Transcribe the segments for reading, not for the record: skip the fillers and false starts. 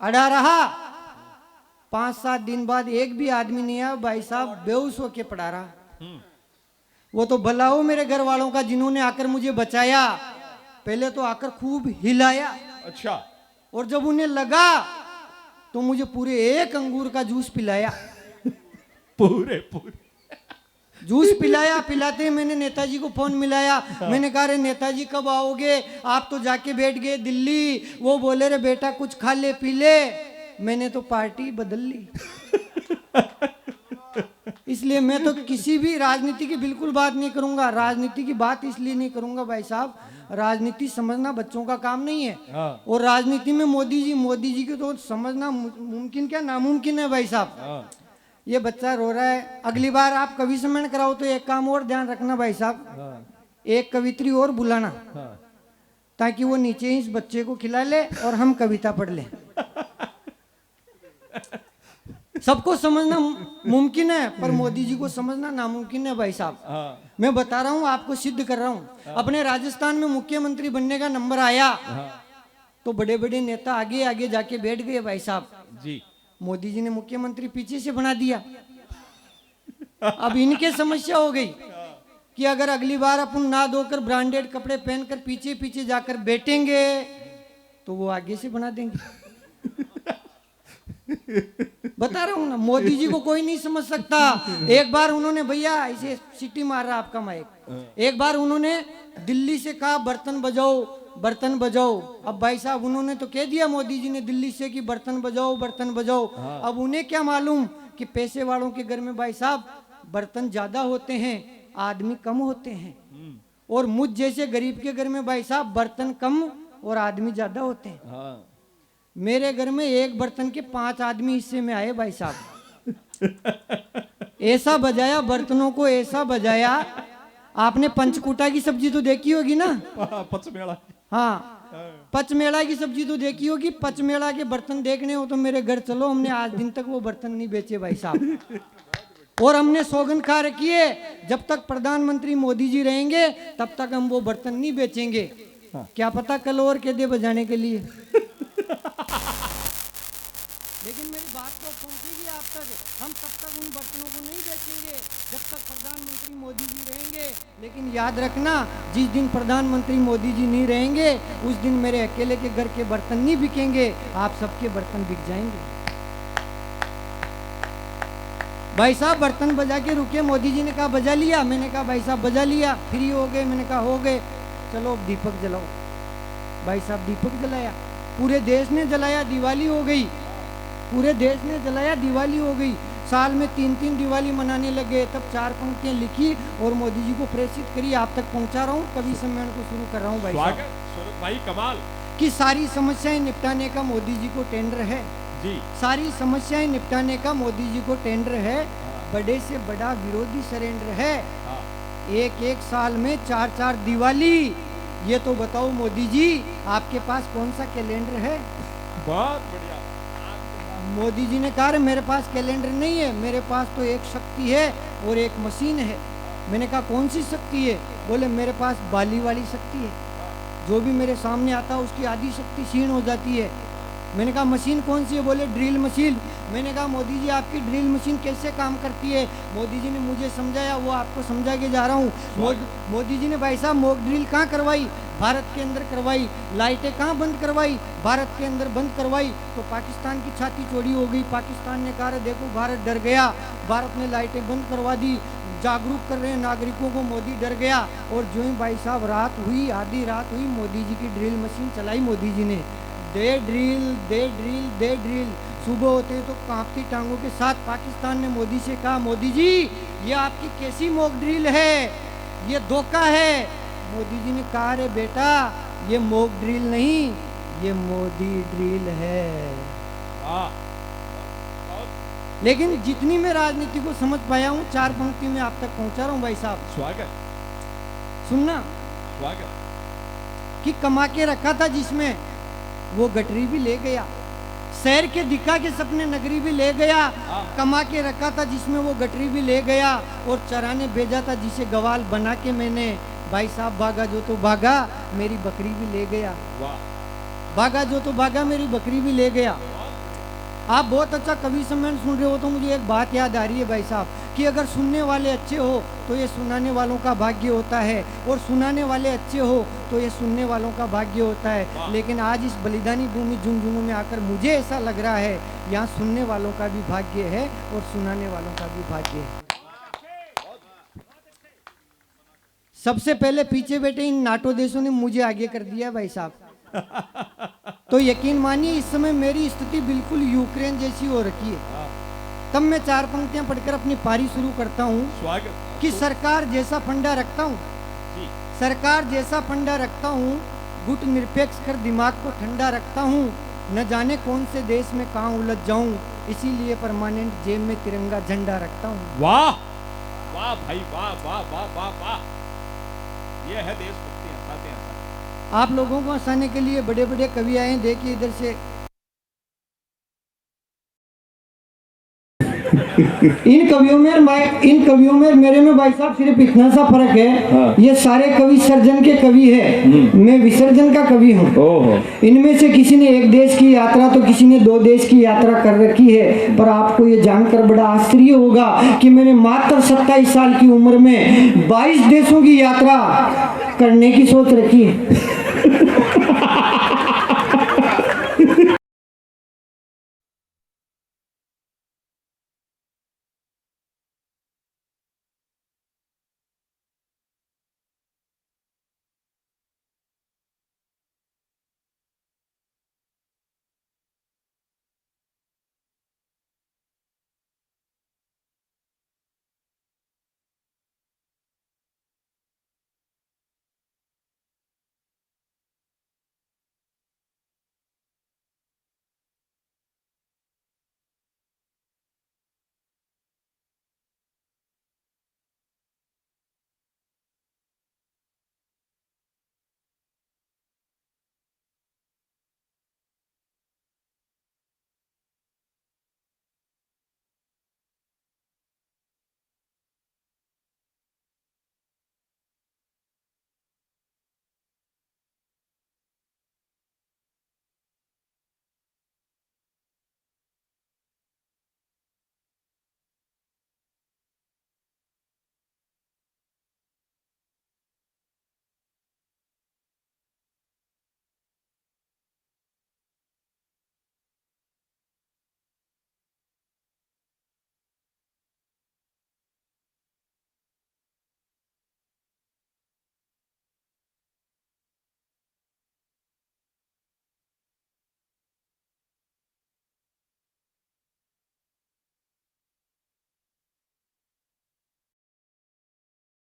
अड़ा रहा। 5-7 दिन बाद एक भी आदमी नहीं आया, भाई साहब बेहोश होके पड़ा रहा। वो तो भला हो मेरे घर वालों का जिन्होंने आकर मुझे बचाया। पहले तो आकर खूब हिलाया। अच्छा। और जब उन्हें लगा तो मुझे पूरे 1 अंगूर का जूस पिलाया। पूरे जूस पिलाया। पिलाते मैंने नेताजी को फोन मिलाया। मैंने कहा रे नेताजी कब आओगे, आप तो जाके बैठ गए दिल्ली। वो बोले रे बेटा कुछ खा ले पी ले। मैंने तो पार्टी बदल ली। इसलिए मैं तो किसी भी राजनीति की बिल्कुल बात नहीं करूंगा। राजनीति की बात इसलिए नहीं करूंगा भाई साहब, राजनीति समझना बच्चों का काम नहीं है। और राजनीति में मोदी जी को तो समझना मुमकिन क्या नामुमकिन है भाई साहब। ये बच्चा रो रहा है, अगली बार आप कवि सम्मेलन कराओ तो एक काम और ध्यान रखना भाई साहब, एक कवित्री और बुलाना ताकि वो नीचे ही इस बच्चे को खिला ले और हम कविता पढ़ ले। सबको समझना मुमकिन है पर मोदी जी को समझना नामुमकिन है भाई साहब। मैं बता रहा हूँ, आपको सिद्ध कर रहा हूँ। अपने राजस्थान में मुख्यमंत्री बनने का नंबर आया तो बड़े बड़े नेता आगे आगे जाके बैठ गए भाई साहब जी। मोदी जी ने मुख्यमंत्री पीछे से बना दिया। अब इनके समस्या हो गई कि अगर अगली बार अपन ना धोकर ब्रांडेड कपड़े पहनकर पीछे पीछे जाकर बैठेंगे तो वो आगे से बना देंगे। बता रहा हूं ना, मोदी जी को कोई नहीं समझ सकता। एक बार उन्होंने भैया इसे सिटी मार रहा आपका माइक, एक बार उन्होंने दिल्ली से कहा बर्तन बजाओ बर्तन बजाओ। अब भाई साहब उन्होंने तो कह दिया मोदी जी ने दिल्ली से कि बर्तन बजाओ बर्तन बजाओ। अब उन्हें क्या मालूम कि पैसे वालों के घर में भाई साहब बर्तन ज्यादा होते हैं, आदमी कम होते हैं। और मुझ जैसे गरीब के घर में भाई साहब बर्तन कम और आदमी ज्यादा होते हैं। मेरे घर में एक बर्तन के 5 आदमी हिस्से में आए भाई साहब। ऐसा बजाया बर्तनों को, ऐसा बजाया। आपने पंचकूटा की सब्जी तो देखी होगी ना, पचमेड़ा। हाँ पचमेड़ा की सब्जी तो देखी होगी। पचमेड़ा के बर्तन देखने हो तो मेरे घर चलो, हमने आज दिन तक वो बर्तन नहीं बेचे भाई साहब। और हमने सौगंध खा रखी है जब तक प्रधानमंत्री मोदी जी रहेंगे तब तक हम वो बर्तन नहीं बेचेंगे। क्या पता कल और कह दे बजाने के लिए। लेकिन मेरी बात तो पहुंचेगी आप तक। हम तब तक उन बर्तनों को नहीं बेचेंगे जब तक प्रधानमंत्री मोदी जी रहेंगे। लेकिन याद रखना, जिस दिन प्रधानमंत्री मोदी जी नहीं रहेंगे उस दिन मेरे अकेले के घर के बर्तन नहीं बिकेंगे, आप सबके बर्तन बिक जाएंगे। भाई साहब बर्तन बजा के रुके। मोदी जी ने कहा बजा लिया। मैंने कहा भाई साहब बजा लिया। फ्री हो गए? मैंने कहा हो गए। चलो दीपक जलाओ। भाई साहब दीपक जलाया, पूरे देश ने जलाया, दिवाली हो गई। पूरे देश ने जलाया, दिवाली हो गई। साल में 3-3 दिवाली मनाने लगे। तब 4 पंक्तियां लिखी और मोदी जी को प्रेषित करी। आप तक पहुंचा रहा हूँ, कवि सम्मेलन को शुरू कर रहा हूँ भाई साहब। भाई कमाल कि सारी समस्याएं निपटाने का मोदी जी को टेंडर है जी। सारी समस्याएं निपटाने का मोदी जी को टेंडर है। बड़े से बड़ा विरोधी सरेंडर है। एक साल में 4-4 दिवाली। ये तो बताओ मोदी जी आपके पास कौन सा कैलेंडर है? बहुत बढ़िया। मोदी जी ने कहा मेरे पास कैलेंडर नहीं है, मेरे पास तो एक शक्ति है और एक मशीन है। मैंने कहा कौन सी शक्ति है? बोले मेरे पास बाली वाली शक्ति है, जो भी मेरे सामने आता है उसकी आधी शक्ति क्षीण हो जाती है। मैंने कहा मशीन कौन सी है? बोले ड्रिल मशीन। मैंने कहा मोदी जी आपकी ड्रिल मशीन कैसे काम करती है? मोदी जी ने मुझे समझाया, वो आपको समझा के जा रहा हूँ। मोदी जी ने भाई साहब मॉक ड्रिल कहाँ करवाई? भारत के अंदर करवाई। लाइटें कहाँ बंद करवाई? भारत के अंदर बंद करवाई। तो पाकिस्तान की छाती चौड़ी हो गई। पाकिस्तान ने कहा देखो भारत डर गया, भारत ने लाइटें बंद करवा दी। जागरूक कर रहे हैं नागरिकों को, मोदी डर गया। और जो ही भाई साहब रात हुई, आधी रात हुई, मोदी जी की ड्रिल मशीन चलाई मोदी जी ने। दे ड्रिल दे ड्रिल दे ड्रिल। सुबह होते हैं तो कांपती टांगों के साथ पाकिस्तान ने मोदी से कहा मोदी जी ये आपकी कैसी मॉक ड्रिल है, ये धोखा है। मोदी जी ने कहा रे बेटा ये मॉक ड्रिल नहीं, ये मोदी ड्रिल है। लेकिन जितनी मैं राजनीति को समझ पाया हूँ 4 पंक्ति में आप तक पहुंचा रहा हूँ भाई साहब। स्वागत। सुनना, स्वागत। कि कमा के रखा था जिसमें वो गटरी भी ले गया, शहर के दिखा के सपने नगरी भी ले गया। कमा के रखा था जिसमें वो गटरी भी ले गया। और चराने भेजा था जिसे गवाल बना के मैंने, भाई साहब भागा जो तो भागा मेरी बकरी भी ले गया। भागा जो तो भागा मेरी बकरी भी ले गया। आप बहुत अच्छा कवि सम्मेलन सुन रहे हो तो मुझे एक बात याद आ रही है भाई साहब कि अगर सुनने वाले अच्छे हो तो ये सुनाने वालों का भाग्य होता है, और सुनाने वाले अच्छे हो तो ये सुनने वालों का भाग्य होता है। लेकिन आज इस बलिदानी भूमि झुंझुनू में आकर मुझे ऐसा लग रहा है यहाँ सुनने वालों का भी भाग्य है और सुनाने वालों का भी भाग्य है। सबसे पहले पीछे बैठे इन नाटो देशों ने मुझे आगे कर दिया भाई साहब। तो यकीन मानिए इस समय मेरी स्थिति बिल्कुल यूक्रेन जैसी हो रखी है। तब मैं 4 पंक्तियां पढ़कर अपनी पारी शुरू करता हूँ कि सरकार जैसा फंडा रखता हूँ, सरकार जैसा फंडा रखता हूँ, गुट निरपेक्ष कर दिमाग को ठंडा रखता हूँ, न जाने कौन से देश में कहाँ उलझ जाऊं, इसीलिए परमानेंट जेब में तिरंगा झंडा रखता हूँ। वाह वाह भाई वाह वाह वाह वाह वाह, ये है देशभक्ति। हंसाते हैं आप लोगों को हंसाने के लिए बड़े बड़े कवि आए। देखिए इधर से इन कवियों में मेरे में भाई साहब सिर्फ इतना सा फर्क है। हाँ। ये सारे कवि सर्जन के कवि है, मैं विसर्जन का कवि हूँ। इनमें से किसी ने 1 देश की यात्रा तो किसी ने 2 देश की यात्रा कर रखी है, पर आपको ये जानकर बड़ा आश्चर्य होगा कि मैंने मात्र 27 साल की उम्र में 22 देशों की यात्रा करने की सोच रखी है।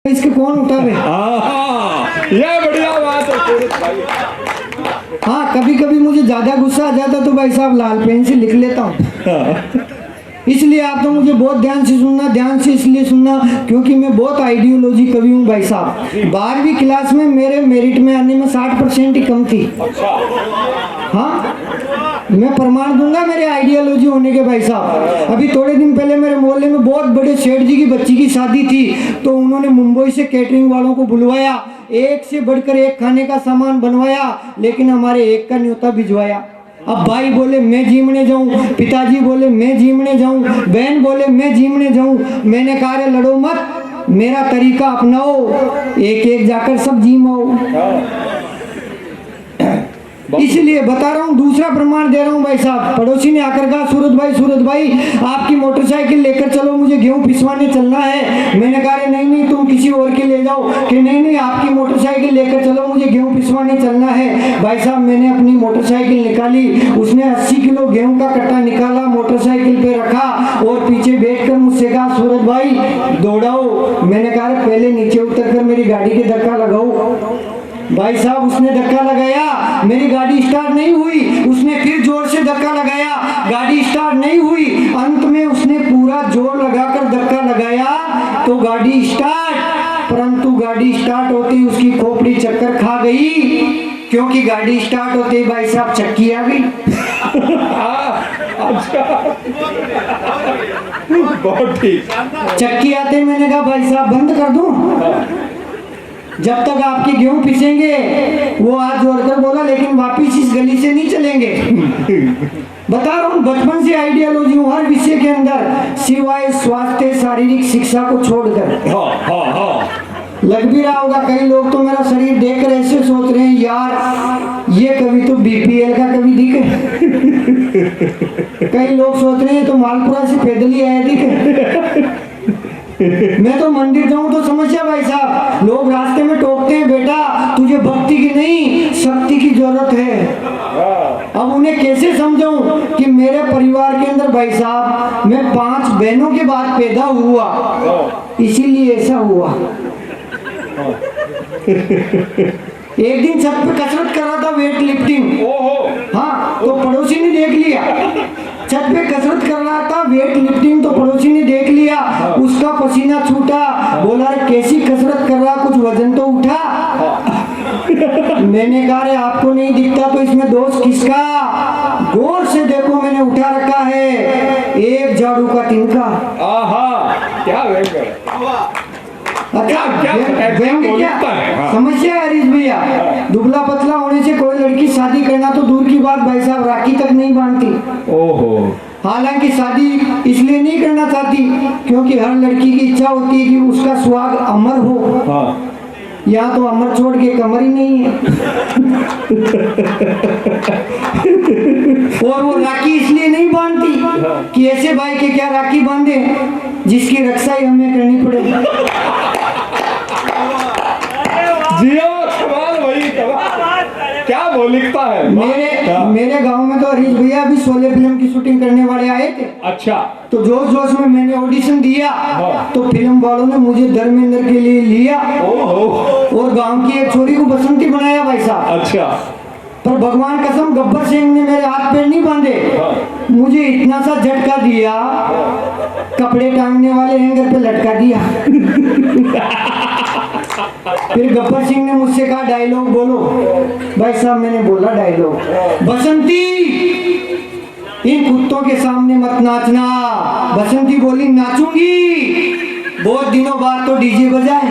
इसके कौन उठावे? ये बढ़िया बात है। हाँ, कभी कभी मुझे ज्यादा गुस्सा आ जाता तो भाई साहब लाल पेन से लिख लेता हूँ। इसलिए आप तो मुझे बहुत ध्यान से सुनना, ध्यान से इसलिए सुनना क्योंकि मैं बहुत आइडियोलॉजी कवि हूँ भाई साहब। 12वीं क्लास में मेरे मेरिट में आने में 60% ही कम थी। हाँ, मैं प्रमाण दूंगा मेरे आइडियोलॉजी होने के भाई साहब। अभी थोड़े दिन पहले मेरे मोहल्ले में बहुत बड़े सेठ जी की बच्ची की शादी थी, तो उन्होंने मुंबई से कैटरिंग वालों को बुलवाया, एक से बढ़कर एक खाने का सामान बनवाया, लेकिन हमारे एक का न्योता भिजवाया। अब भाई बोले मैं जिमने जाऊं, पिताजी बोले मैं जिमने जाऊं, बहन बोले मैं जिमने जाऊं। मैंने कहा रे लड़ो मत, मेरा तरीका अपनाओ, एक एक जाकर सब जिमाओ। इसलिए बता रहा हूँ, दूसरा प्रमाण दे रहा हूँ भाई साहब। पड़ोसी ने आकर कहा सूरत भाई आपकी मोटरसाइकिल लेकर चलो, मुझे गेहूं पिसवाने चलना है। मैंने कहा नहीं तुम किसी और के ले जाओ। कि नहीं आपकी मोटरसाइकिल लेकर चलो, मुझे गेहूं पिसवाने चलना है। भाई साहब मैंने अपनी मोटरसाइकिल निकाली, उसने 80 किलो गेहूं का कट्टा निकाला, मोटरसाइकिल पे रखा और पीछे बैठ कर मुझसे कहा सूरत भाई दौड़ाओ। मैंने कहा पहले नीचे उतर कर मेरी गाड़ी के धक्का लगाओ। भाई साहब उसने धक्का लगाया, मेरी गाड़ी स्टार्ट नहीं हुई। उसने फिर जोर से धक्का लगाया, गाड़ी स्टार्ट नहीं हुई। अंत में उसने पूरा जोर लगाकर धक्का लगाया तो गाड़ी स्टार्ट, परंतु गाड़ी स्टार्ट होती उसकी खोपड़ी चक्कर खा गई, क्योंकि गाड़ी स्टार्ट होते भाई साहब चक्की आ गई। बहुत ठीक। चक्की आते मैंने कहा भाई साहब बंद कर दूं? जब तक आपकी गेहूं पिसेंगे, वो हाथ जोड़कर बोला, लेकिन वापिस इस गली से नहीं चलेंगे। बता रहा हूँ, बचपन से आइडियोलॉजी हूँ हर विषय के अंदर, सिवाय स्वास्थ्य शारीरिक शिक्षा को छोड़कर। लग भी रहा होगा, कई लोग तो मेरा शरीर देखकर ऐसे सोच रहे हैं, यार ये कभी तो बीपीएल का कभी दिखे। कई लोग सोच रहे हैं तो मालपुरा से पैदल ही आया दिखे। मैं तो मंदिर जाऊं तो समस्या भाई साहब, लोग रास्ते में टोकते हैं, बेटा तुझे भक्ति की नहीं शक्ति की जरूरत है। अब उन्हें कैसे समझाऊं कि मेरे परिवार के अंदर भाई साहब मैं 5 बहनों के बाद पैदा हुआ, इसीलिए ऐसा हुआ। एक दिन छत पे कसरत कर रहा था, वेट लिफ्टिंग। हाँ, तो पड़ोसी ने देख लिया, छत पे कसरत कर रहा था वेट लिफ्टिंग, तो पड़ोसी ने देख लिया, उसका पसीना छूटा, बोला कैसी कसरत कर रहा, कुछ वजन तो उठा। मैंने कहा रे आपको नहीं दिखता तो इसमें दोष किसका, गौर से देखो मैंने उठा रखा है 1 झाड़ू का तिनका। क्या समस्या है हरीश भैया, दुबला पतला होने से कोई लड़की शादी करना तो दूर की बात भाई साहब, राखी तक नहीं बांधती। हालांकि शादी इसलिए नहीं करना चाहती क्योंकि हर लड़की की इच्छा होती है कि उसका सुहाग अमर हो। यहाँ तो अमर छोड़ के कमर ही नहीं है। और वो राखी इसलिए नहीं बांधती कि ऐसे भाई के क्या राखी बांधे जिसकी रक्षा ही हमें करनी पड़ेगी। क्या मौलिकता है। मेरे गांव में तो हरीश भैया अभी 16 फिल्म की शूटिंग करने वाले आए थे। अच्छा। तो जोश जोश में मैंने ऑडिशन दिया, तो फिल्म वालों ने मुझे धर्मेंद्र के लिए लिया और गांव की एक छोरी को बसंती बनाया भाई साहब। अच्छा। पर भगवान कसम गब्बर सिंह ने मेरे हाथ पैर नहीं बांधे, मुझे इतना सा झटका दिया, कपड़े टांगने वाले हैंगर पे लटका दिया। फिर गब्बर सिंह ने मुझसे कहा डायलॉग बोलो। भाई साहब मैंने बोला डायलॉग, बसंती इन कुत्तों के सामने मत नाचना। बसंती बोली नाचूंगी, बहुत दिनों बाद तो डीजे बजाए।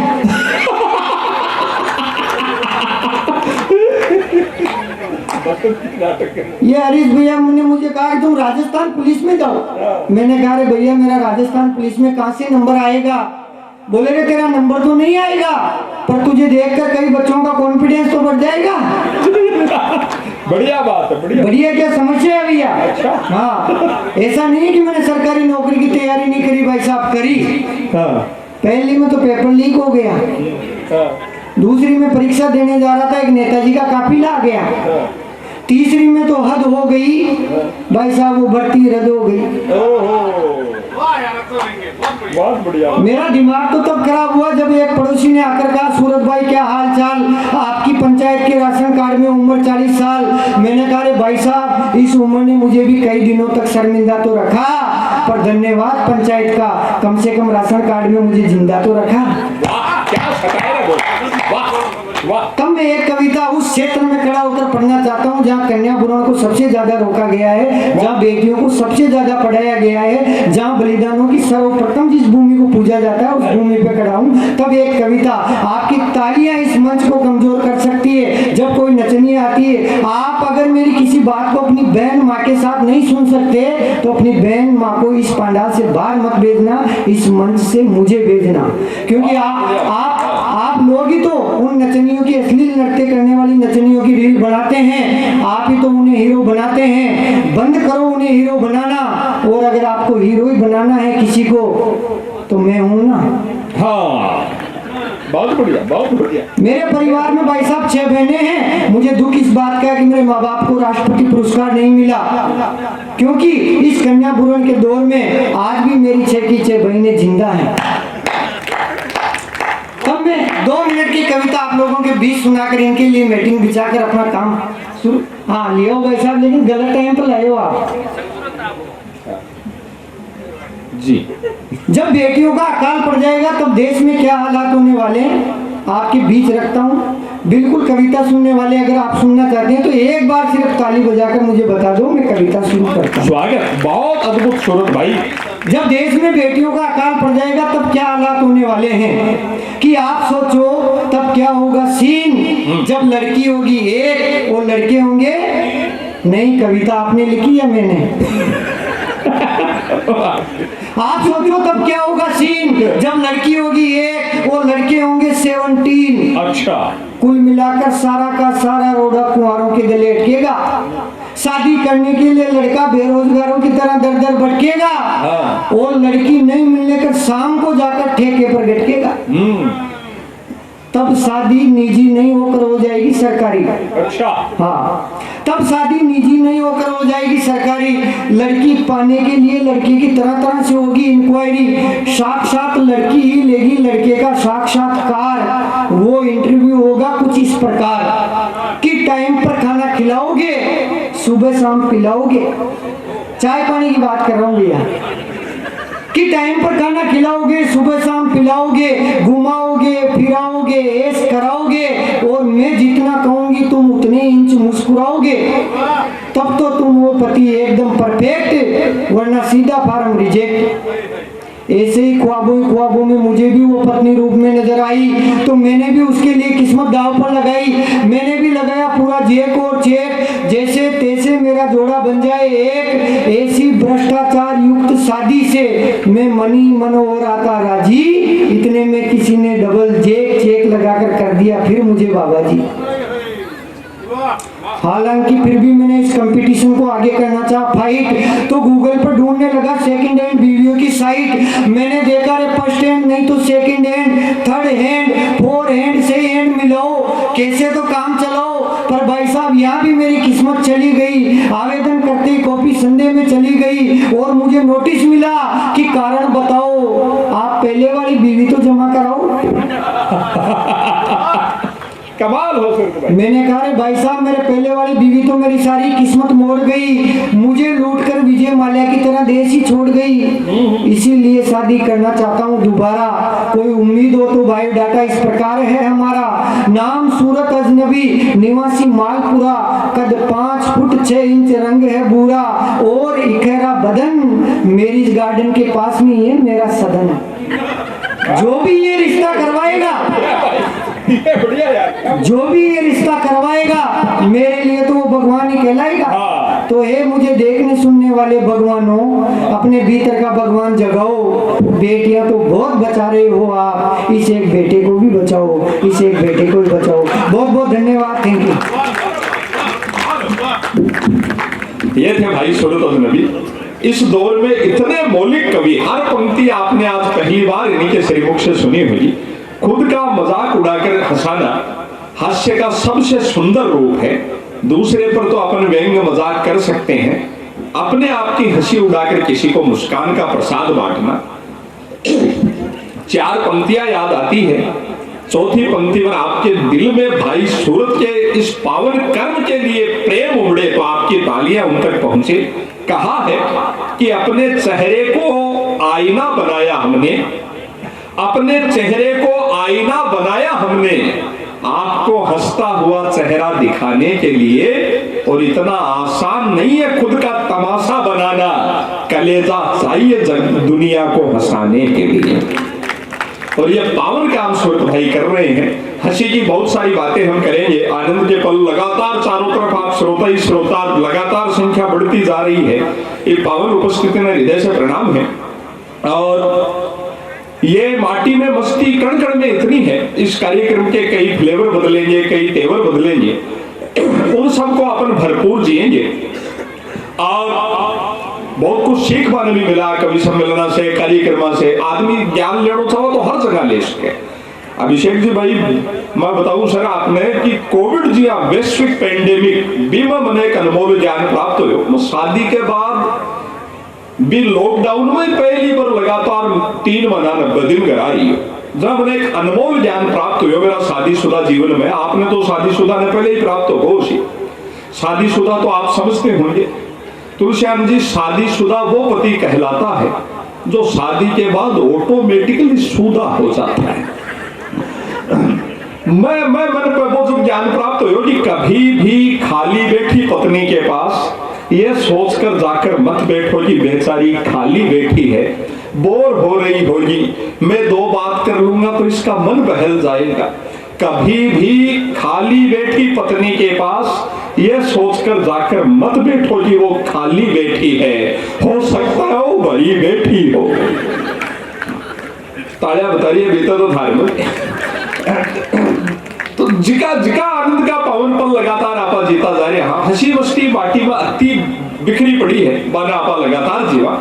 ये हरीश भैया ने मुझे कहा कि तुम राजस्थान पुलिस में जाओ। मैंने कहा रे भैया मेरा राजस्थान पुलिस में कहां से नंबर आएगा। बोले रे तेरा नंबर तो नहीं आएगा, पर तुझे देखकर कई बच्चों का कॉन्फिडेंस तो बढ़ जाएगा। बढ़िया बात है। बढ़िया क्या समस्या है भैया। अच्छा। हाँ, ऐसा नहीं है कि मैंने सरकारी नौकरी की तैयारी नहीं करी भाई साहब, करी। पहली में तो पेपर लीक हो गया, दूसरी में परीक्षा देने जा रहा था, एक नेताजी का काफिला आ गया, तीसरी में तो हद हो गई भाई साहब, वो भर्ती रद्द हो गई। बहुत बढ़िया। मेरा दिमाग तो तब खराब हुआ जब एक पड़ोसी ने आकर कहा सूरत भाई क्या हाल चाल, आपकी पंचायत के राशन कार्ड में उम्र 40 साल। मैंने कहा रे भाई साहब इस उम्र ने मुझे भी कई दिनों तक शर्मिंदा तो रखा, पर धन्यवाद पंचायत का, कम से कम राशन कार्ड में मुझे जिंदा तो रखा। तब मैं एक कविता उस क्षेत्र में खड़ा होकर पढ़ना चाहता हूँ जहाँ कन्या भ्रूण को सबसे ज्यादा रोका गया है, जहाँ बेटियों को सबसे ज्यादा पढ़ाया गया है, जहाँ बलिदानों की सर्वप्रथम जिस भूमि को पूजा जाता है उस भूमि पे खड़ा हूँ। तब एक कविता, आपकी तालियां इस मंच को कमजोर कर सकती है जब कोई नचनी आती है। आप अगर मेरी किसी बात को अपनी बहन माँ के साथ नहीं सुन सकते तो अपनी बहन माँ को इस पंडाल से बाहर मत भेजना, इस मंच से मुझे भेजना, क्योंकि आप लोग ही तो उन नचनियों की अश्लील नृत्य करने वाली नचनियों की रील बनाते हैं, आप ही तो उन्हें हीरो बनाते हैं। बंद करो उन्हें हीरो बनाना, और अगर आपको हीरो ही बनाना है किसी को तो मैं हूं ना। हाँ, बहुत बढ़िया, बहुत बढ़िया। मेरे परिवार में भाई साहब 6 बहनें हैं। मुझे दुख इस बात का है कि मेरे माँ बाप को राष्ट्रपति पुरस्कार नहीं मिला, क्योंकि इस कन्या भ्रूण के दौर में आज भी मेरी 6 की 6 बहनें जिंदा हैं। अब मैं 2 मिनट की कविता आप लोगों के बीच सुनाकर इनके लिए मीटिंग बिछाकर अपना काम शुरू। हाँ लियो भाई साहब, लेकिन गलत टाइम पर लाए हो आप जी। जब बेटियों का अकाल पड़ जाएगा तब देश में क्या हालात होने वाले हैं आपके बीच रखता हूँ। बिल्कुल कविता सुनने वाले अगर आप सुनना चाहते हैं तो एक बार सिर्फ ताली बजाकर मुझे बता दो, मैं कविता शुरू करता हूँ। स्वागत, बहुत अद्भुत सूरत भाई। जब देश में बेटियों का अकाल पड़ जाएगा तब क्या हालात होने वाले हैं कि आप सोचो तब क्या होगा सीन। जब लड़की होगी एक और लड़के होंगे, नहीं कविता आपने लिखी है मैंने आप सोचो तब क्या होगा सीन। जब लड़की होगी एक और लड़के होंगे 17। अच्छा, कुल मिलाकर सारा का सारा रोड़ा कुंवारों के गले अटकेगा। शादी करने के लिए लड़का बेरोजगारों की तरह दर दर भटकेगा और लड़की नहीं मिलने कर शाम को जाकर ठेके पर गटकेगा। तब शादी निजी नहीं होकर हो जाएगी सरकारी। अच्छा, हाँ, तब शादी निजी नहीं होकर हो जाएगी सरकारी। लड़की पाने के लिए लड़के की तरह तरह से होगी इंक्वायरी। साक्षात लड़की ही लेगी लड़के का साक्षात्कार। वो इंटरव्यू होगा कुछ इस प्रकार कि टाइम पर खाना खिलाओगे, सुबह शाम पिलाओगे। चाय पानी की बात कर रहा हूँ भैया कि टाइम पर खाना खिलाओगे, सुबह शाम पिलाओगे, घुमाओगे फिराओगे, ऐश कराओगे और मैं जितना कहूंगी तुम उतने इंच मुस्कुराओगे। तब तो तुम वो पति एकदम परफेक्ट, वरना सीधा फार्म रिजेक्ट। ऐसे ही ख्वाबों में मुझे भी वो पत्नी रूप में नजर आई तो मैंने भी उसके लिए किस्मत दांव पर लगाई। मैंने भी लगाया पूरा जेक और चेक, जैसे तैसे मेरा जोड़ा बन जाए एक। ऐसी भ्रष्टाचार युक्त शादी से मैं मनी मनोहर आता राजी। इतने में किसी ने डबल जेक चेक लगाकर कर दिया फिर मुझे बाबा जी। हालांकि फिर भी मैंने इस कंपटीशन को आगे करना चाहा फाइट, तो गूगल पर ढूंढने लगा सेकंड हैंड वीडियो की साइट। मैंने देखा रे फर्स्ट हैंड नहीं तो second hand, third hand, four hand से हैंड मिलाओ, कैसे तो काम चलाओ। पर भाई साहब यहाँ भी मेरी किस्मत चली गई। आवेदन करते ही कॉपी संदेह में चली गई और मुझे नोटिस मिला कि कारण बताओ, आप पहले वाली बीवी तो जमा कराओ। कमाल हो फिर भाई। मैंने कहा रे भाई साहब मेरे पहले वाली बीवी तो मेरी सारी किस्मत मोड़ गई, मुझे लूटकर विजय माल्या की तरह देश ही छोड़ गई। इसीलिए शादी करना चाहता हूँ दोबारा। कोई उम्मीद हो तो बायोडाटा इस प्रकार है हमारा। नाम सूरत अजनबी, निवासी मालपुरा, कद 5 फुट 6 इंच, रंग है भूरा और इखेरा बदन। मैरिज गार्डन के पास में है मेरा सदन। जो भी ये रिश्ता करवाएगा, बढ़िया यार, जो भी ये रिश्ता करवाएगा मेरे लिए तो वो भगवान ही कहलाएगा। तो हे मुझे देखने सुनने वाले भगवानों, अपने भीतर का भगवान जगाओ। बेटियां तो बहुत बचा रहे हो आप, इस एक बेटे को भी बचाओ, इस एक बेटे को भी बचाओ। बहुत बहुत धन्यवाद, थैंक यू। ये थे भाई सूरत अजनबी। इस दौर में इतने मौलिक कवि, हर पंक्ति आपने आज पहली बार इन्हीं के श्रीमुख से सुनी हुई। खुद का मजाक उड़ाकर हंसाना हास्य का सबसे सुंदर रूप है। दूसरे पर तो अपन व्यंग्य मजाक कर सकते हैं, अपने आप की हंसी उड़ाकर किसी को मुस्कान का प्रसाद बांटना। 4 पंक्तियां याद आती है। चौथी पंक्ति पर आपके दिल में भाई सूरत के इस पावन कर्म के लिए प्रेम उमड़े तो आपकी तालियां उन तक पहुंचे। कहा है कि अपने चेहरे को आईना बनाया हमने, अपने चेहरे को आईना बनाया हमने, आपको हंसता हुआ चेहरा दिखाने के लिए। और इतना आसान नहीं है खुद का तमाशा बनाना, कलेजा चाहिए दुनिया को हंसाने के लिए। और ये पावन काम सूरत भाई कर रहे हैं। हंसी की बहुत सारी बातें हम करेंगे। आनंद के पल लगातार चारों तरफ आप श्रोता ही श्रोता, लगातार संख्या बढ़ती जा रही है। ये पावन उपस्थिति में हृदय से प्रणाम है। और ये माटी में मस्ती कण कण में इतनी है। इस कार्यक्रम के कई फ्लेवर बदलेंगे, कई तेवर बदलेंगे, उन सबको अपन भरपूर जिएंगे। और बहुत कुछ सीख पाने भी मिला कवि सम्मेलन से, कार्यक्रम से। आदमी ज्ञान लेना चाहो तो हर जगह ले सके। अभिषेक जी भाई मैं बताऊं सर आपने कि कोविड जी वैश्विक पेंडेमिक बीमा मने एक अनमोल ज्ञान प्राप्त हो। शादी के बाद भी लॉकडाउन में पहली बार लगातार 3 महीना 90 दिन करा रही हो। जब मैंने एक अनमोल ज्ञान प्राप्त हुआ मेरा शादीशुदा जीवन में। आपने तो शादीशुदा ने पहले ही प्राप्त हो। शादीशुदा तो आप समझते होंगे। तुलसीराम जी, शादीशुदा वो पति कहलाता है जो शादी के बाद ऑटोमेटिकली शुदा हो जाता है। मैं मन पर वो ज्ञान प्राप्त हो कि कभी भी खाली बैठी पत्नी के पास ये सोचकर जाकर मत बैठो कि बेचारी खाली बैठी है, बोर हो रही होगी, मैं 2 बात कर लूंगा तो इसका मन बहल जाएगा। कभी भी खाली बैठी पत्नी के पास यह सोचकर जाकर मत बैठो कि वो खाली बैठी है, हो सकता है वो भरी बैठी हो। तालियां बताइए बेटा तो धार्मिक तो जिका जिका आनंद का पवन पल लगातार आपा जीता जा रहे। हाँ, हंसी मस्ती बाटी में अति बिखरी पड़ी है, बाना आपा लगातार जीवा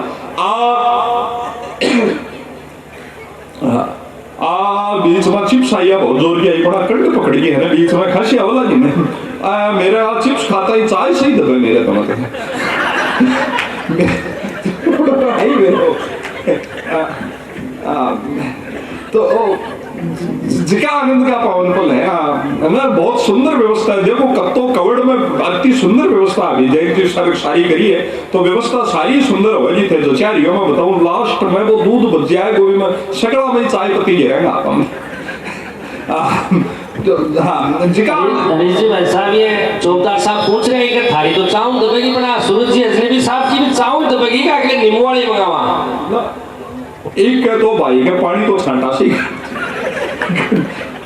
बीच में चिप्स आई बहुत जोर की आई, बड़ा कंड पकड़ गई है ना बीच में, खासी आवला जी ने मेरे हाथ चिप्स खाता ही चाय सही दबे मेरे तो तो जिका आनंद का पवन पल है। अंदर बहुत सुंदर व्यवस्था है। देखो कब तो कवड़ में अति सुंदर व्यवस्था अभी जय सारी करी है, तो व्यवस्था सारी सुंदर होगी थे। जो चारियों में बताऊं लास्ट में वो दूध बच जाए गोभी में सकड़ा में चाय पत्ती गिरेगा आप तो हाँ जिका जी भाई साहब ये चौकीदार साहब पूछ रहे हैं कि थारी तो चावल दबेगी, बना सूरज जी अजनबी साहब की भी चावल दबेगी का अगले नींबू वाली मंगावा एक कह तो भाई के पानी तो छांटा सी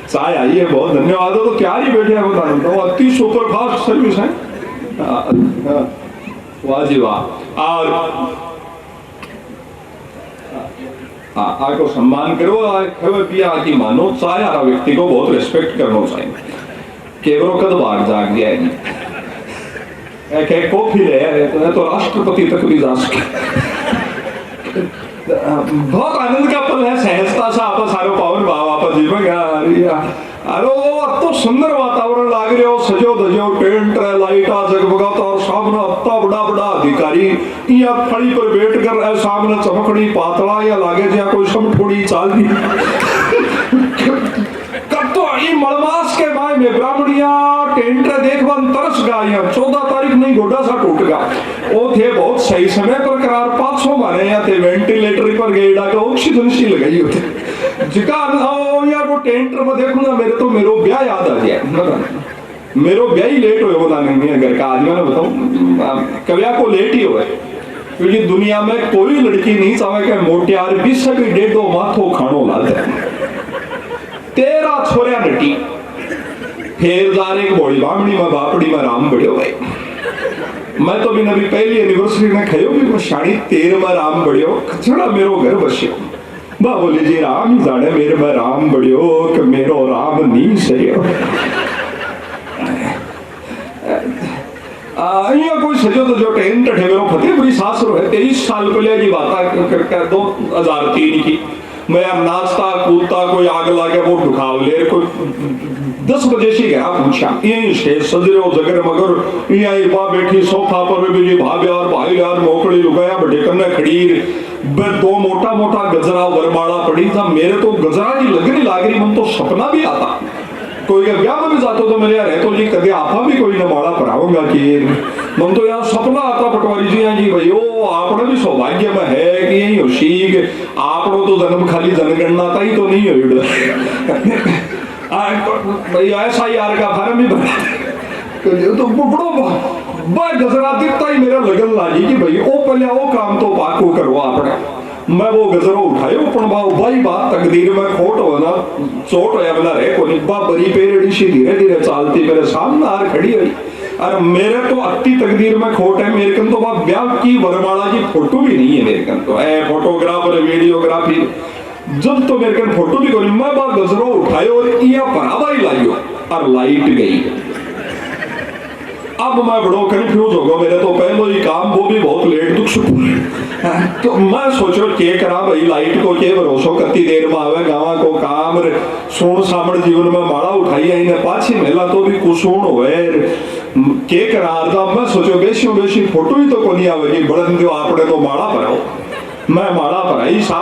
चाय आई है, बहुत धन्यवाद। तो क्या ही बैठे हैं बता दो, अति सुपर फास्ट सर्विस है। वाह जी वाह। और आपको सम्मान करो, खबर पिया की मानो चाय आ व्यक्ति को बहुत रिस्पेक्ट करना चाहिए। केवरों कद भाग जाग गया है कॉफी ले तो राष्ट्रपति तक भी जा सके। बहुत आनंद का पल है, सहजता सा आप सारो पावन भाव आप जीवन अरे वो तो सुंदर वातावरण लाग रहे हो, सजो धजो टेंट लाइटा जगमगाता और सामने इतना बड़ा बड़ा अधिकारी या फड़ी पर बैठ कर सामने चमकड़ी पातला या लागे जहाँ कोई समठोड़ी चाल दी कब तो ये मलमास के बाय में ब्राह्मणिया टेंट देखवन तरस गाया 14 तारीख नहीं गोडा सा टूट गया। वो थे बहुत सही समय पर करार 500 मारे या थे वेंटिलेटर पर गए डाका ऑक्सीजन सी लगाई होते जिका यार वो टेंट में देखूंगा मेरे तो मेरो ब्याह याद आ गया। मेरो ब्याह ही लेट हुए बता नहीं अगर का आदमी ने बताऊं कव्या को लेट ही हुए, क्योंकि दुनिया में कोई लड़की नहीं चाहे कि मोटियार भी सभी डेढ़ो माथो खानो लाते 13 छोरिया नटी फिर जाने की बोली बामड़ी में बापड़ी में राम बढ़ियो भाई। मैं तो भी नबी पहली एनिवर्सरी में खायो भी मैं शाड़ी 13 में राम बढ़ियो खचड़ा मेरो घर बसियो बा बोली जी राम जाने मेरे में राम बढ़ियो कि मेरो राम नहीं सरियो। यहाँ कोई सजो तो जो टेंट ठेवेरो फतेहपुरी सासुर है 23 साल पहले की बात करके 2003 की मैं नाचता कूदता कोई आग लागे वो ढुकावले कोई 10 बजे से गया पूछा यही स्टेज सज रहे हो जगर मगर यहाँ इबा बैठी सोफा पर भी जी भाभी और भाई यार मोकड़ी लुगाया बड़े कन्ने खड़ी 2 मोटा मोटा गजरा वरमाला पड़ी था। मेरे तो गजरा की लगनी लाग रही मन तो सपना भी आता कोई के ब्याह में भी जाता तो मेरे यार है तो जी कदे आपा भी कोई न माड़ा पढ़ाऊंगा कि मन तो यार सपना आता पटवारी जी जी भाई ओ आपने भी सौभाग्य में है कि यही हो शीख आपनो तो जन्म खाली जनगणना था ही तो नहीं हो भाई ऐसा यार का फार्म भी बना तो बड़ो गजरा दिखता ही मेरा लगन लागी कि भाई ओ पहले वो काम तो पाको करवा आपने मैं वो गजरो उठायो पण भाई बात तकदीर में खोट हो ना चोट होया बना रे कोनी बा बरी पेरेड़ी सी धीरे धीरे चालती मेरे सामने आर खड़ी हुई। अरे मेरे तो अति तकदीर में खोट है, मेरे कन तो बा ब्याह की वरमाला की फोटो भी नहीं है मेरे कन तो फोटोग्राफर वीडियोग्राफी जब तो मेरे कन फोटो भी कोनी मैं बा गजरो उठायो और इया परावा ही लाइयो और लाइट गई। अब मैं बड़ो कंफ्यूज हो गया, मेरे तो पहले ही काम वो भी बहुत लेट दुख तो मैं सोचो के करा भाई लाइट को के भरोसो कती देर में आवे गावा को काम सोन सामण जीवन में माड़ा उठाई इन्हें पाछी मेला तो भी कुसुण होए के करा मैं सोचो बेसी बेसी फोटो ही तो कोनी आवेगी बड़न जो आपने तो माड़ा भराओ मैं माड़ा भराई साहब